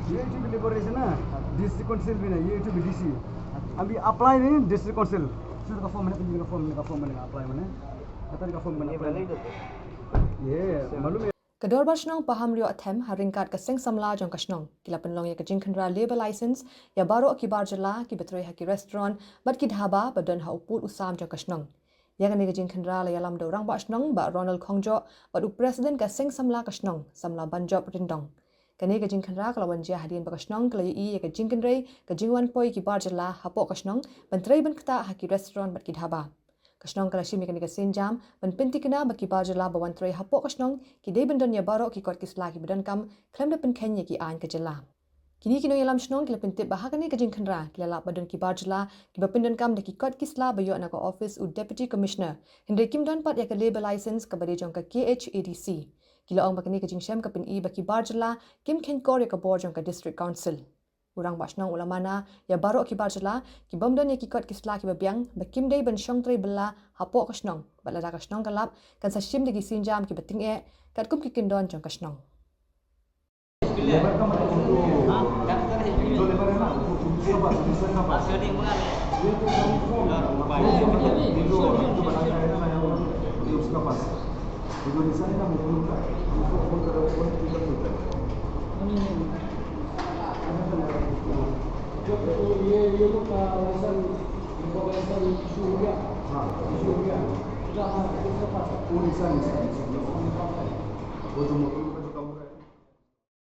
ये to be liberation ना district council भी ना ये टू बी डीसी अभी अप्लाई नहीं डिस्ट्रिक्ट काउंसिल सुर का फॉर्म मैंने अप्लाई मैंने कतन का फॉर्म मैंने ये मालूम है Dorbar Shnong Pahamrioh athem haringkat ka seng samla jong ka Shnong kila penlong ya ka khynra labor license ya baro ki barjala ki betroi ha ki restaurant bat ki dhaba badan ha upul usam jong ka Shnong ya ka ni ka khynra la yalam do rang ba Shnong ba Ronald Khongjo ba u president ka seng samla ka Shnong samla banjob rindong kani ka khynra ka lawan ja hadin ba ka Shnong kala yi ya ka khynrei ka jingwan poi ki barjala ha po ka Shnong ban trei ban kta ha ki restaurant bat ki dhaba Kasnong kala shimi kani ka sinjam ban pinti kena baki barjala bawan trei hapo kasnong ki dei bendan ya baro ki kot kisla ki bedan kam klem de pen kenya ki an ka jela kini kino yalam shnong kila pinti bahakani ka khynra kila la badan ki barjala ki bapindan kam de ki kot kisla bayo na ka office u deputy commissioner hindai kim don pat ya ka labor license ka bari jong ka KHADC kila ong bakani ka jingshem ka pin I baki barjala kim khen kor ya ka board jong ka district council urang basnong ulamana ya baro ki barjala ki bomdon ya ki kot kisla ki babyang bakim dei ban shong trei bella hapo kasnong balada kasnong kalap kan sa shim de ki sinjam ki bating e kat kum ki kindon jong kasnong ये लोग का license issue हो गया हाँ इशू हो गया उसका पास वो लाइसेंस वो जो